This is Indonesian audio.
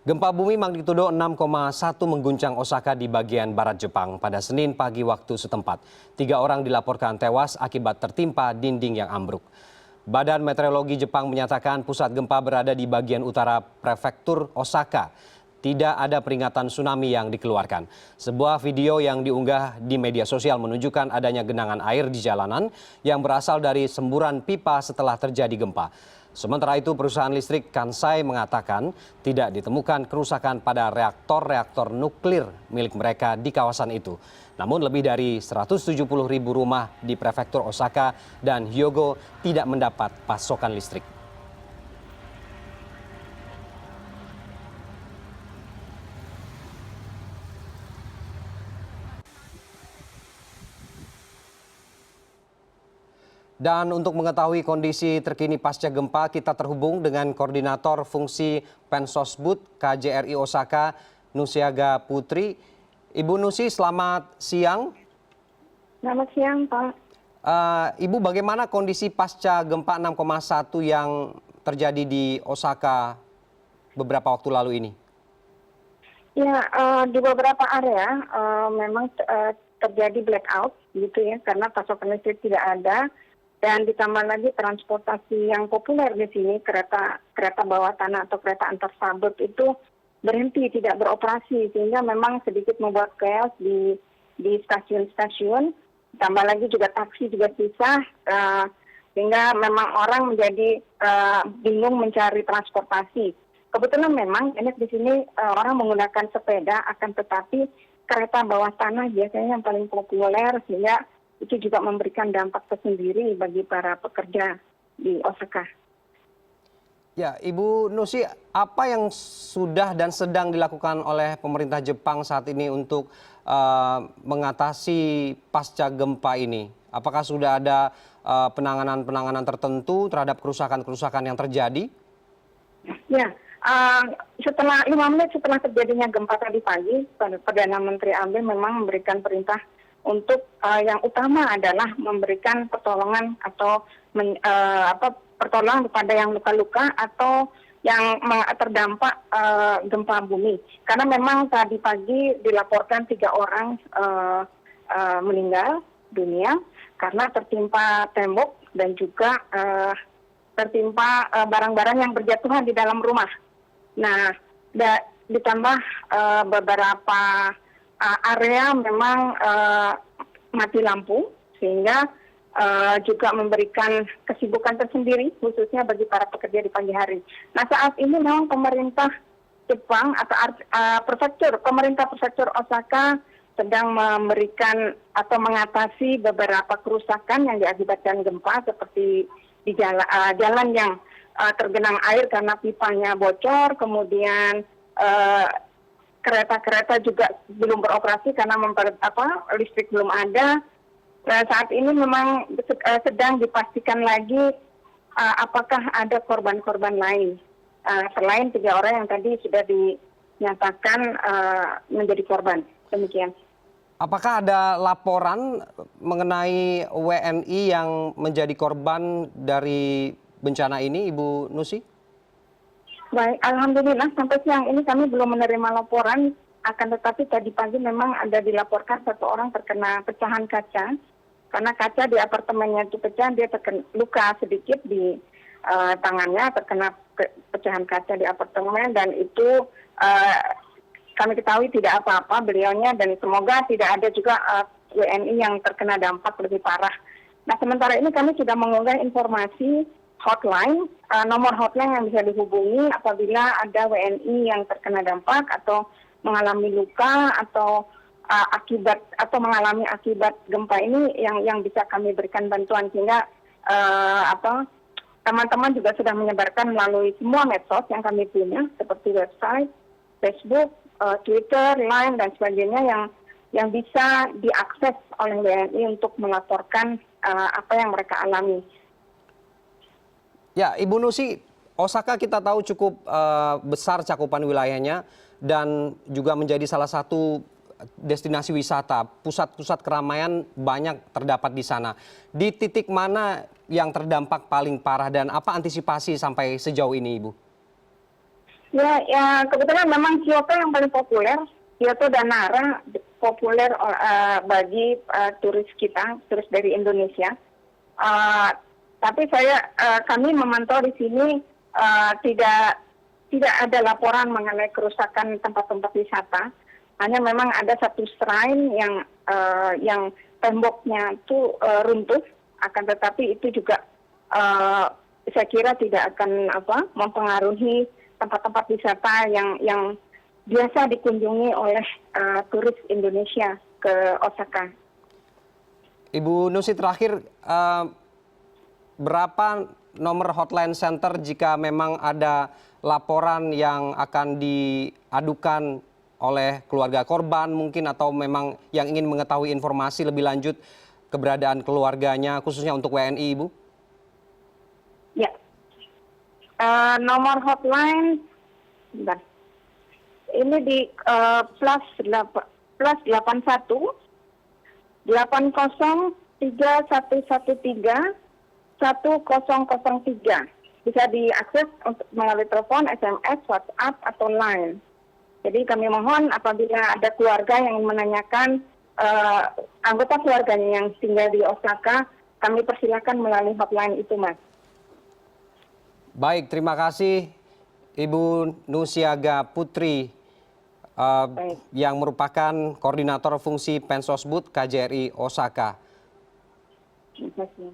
Gempa bumi magnitudo 6,1 mengguncang Osaka di bagian barat Jepang pada Senin pagi waktu setempat. 3 orang dilaporkan tewas akibat tertimpa dinding yang ambruk. Badan Meteorologi Jepang menyatakan pusat gempa berada di bagian utara prefektur Osaka. Tidak ada peringatan tsunami yang dikeluarkan. Sebuah video yang diunggah di media sosial menunjukkan adanya genangan air di jalanan yang berasal dari semburan pipa setelah terjadi gempa. Sementara itu, perusahaan listrik Kansai mengatakan tidak ditemukan kerusakan pada reaktor-reaktor nuklir milik mereka di kawasan itu. Namun lebih dari 170.000 rumah di prefektur Osaka dan Hyogo tidak mendapat pasokan listrik. Dan untuk mengetahui kondisi terkini pasca gempa, kita terhubung dengan Koordinator Fungsi Pensosbud KJRI Osaka, Nusiaga Putri. Ibu Nusi, selamat siang. Selamat siang, Pak. Ibu, bagaimana kondisi pasca gempa 6,1 yang terjadi di Osaka beberapa waktu lalu ini? Ya, di beberapa area memang terjadi blackout, gitu ya, karena pasokan listrik tidak ada. Dan ditambah lagi transportasi yang populer di sini, kereta bawah tanah atau kereta antar suburb itu berhenti, tidak beroperasi. Sehingga memang sedikit membuat chaos di stasiun-stasiun. Tambah lagi juga taksi juga susah, sehingga memang orang menjadi bingung mencari transportasi. Kebetulan memang banyak di sini orang menggunakan sepeda, akan tetapi kereta bawah tanah biasanya yang paling populer, sehingga itu juga memberikan dampak tersendiri bagi para pekerja di Osaka. Ya, Ibu Nusi, apa yang sudah dan sedang dilakukan oleh pemerintah Jepang saat ini untuk mengatasi pasca gempa ini? Apakah sudah ada penanganan-penanganan tertentu terhadap kerusakan-kerusakan yang terjadi? Ya, setelah 5 menit setelah terjadinya gempa tadi pagi, Perdana Menteri Abe memang memberikan perintah untuk yang utama adalah memberikan pertolongan atau pertolongan kepada yang luka-luka atau yang terdampak gempa bumi. Karena memang tadi pagi dilaporkan 3 orang meninggal dunia karena tertimpa tembok dan juga tertimpa barang-barang yang berjatuhan di dalam rumah. Nah, ditambah beberapa area memang mati lampu, sehingga juga memberikan kesibukan tersendiri khususnya bagi para pekerja di pagi hari. Nah, saat ini memang pemerintah Jepang atau pemerintah prefektur Osaka sedang memberikan atau mengatasi beberapa kerusakan yang diakibatkan gempa, seperti di jalan yang tergenang air karena pipanya bocor, kemudian kereta-kereta juga belum beroperasi karena listrik belum ada. Saat ini memang sedang dipastikan lagi apakah ada korban-korban lain selain 3 orang yang tadi sudah dinyatakan menjadi korban. Demikian. Apakah ada laporan mengenai WNI yang menjadi korban dari bencana ini, Ibu Nusi? Baik, alhamdulillah sampai siang ini kami belum menerima laporan, akan tetapi tadi pagi memang ada dilaporkan 1 orang terkena pecahan kaca, karena kaca di apartemennya itu pecah, dia terkena luka sedikit di tangannya, terkena pecahan kaca di apartemen, dan itu kami ketahui tidak apa-apa beliaunya, dan semoga tidak ada juga WNI yang terkena dampak lebih parah. Nah, sementara ini kami sudah mengunggah informasi hotline, nomor hotline yang bisa dihubungi apabila ada WNI yang terkena dampak atau mengalami luka atau mengalami akibat gempa ini yang bisa kami berikan bantuan, sehingga teman-teman juga sudah menyebarkan melalui semua medsos yang kami punya seperti website, Facebook, Twitter, Line dan sebagainya yang bisa diakses oleh WNI untuk melaporkan apa yang mereka alami. Ya, Ibu Nusi, Osaka kita tahu cukup besar cakupan wilayahnya dan juga menjadi salah satu destinasi wisata. Pusat-pusat keramaian banyak terdapat di sana. Di titik mana yang terdampak paling parah dan apa antisipasi sampai sejauh ini, Ibu? Ya, kebetulan memang Kyoto yang paling populer. Kyoto dan Nara populer bagi turis kita, turis dari Indonesia. Uh, tapi kami memantau di sini tidak ada laporan mengenai kerusakan tempat-tempat wisata. Hanya memang ada satu shrine yang temboknya itu runtuh, akan tetapi itu juga saya kira tidak akan mempengaruhi tempat-tempat wisata yang biasa dikunjungi oleh turis Indonesia ke Osaka. Ibu Nusi, terakhir berapa nomor hotline center jika memang ada laporan yang akan diadukan oleh keluarga korban mungkin, atau memang yang ingin mengetahui informasi lebih lanjut keberadaan keluarganya khususnya untuk WNI, Ibu? Ya, nomor hotline, bentar. Ini di plus 81 80 3113 1003. Bisa diakses untuk melalui telepon, SMS, WhatsApp, atau Line. Jadi kami mohon apabila ada keluarga yang menanyakan anggota keluarganya yang tinggal di Osaka, kami persilakan melalui hotline itu, Mas. Baik, terima kasih Ibu Nusiaga Putri yang merupakan koordinator fungsi Pensosbud KJRI Osaka. Terima kasih.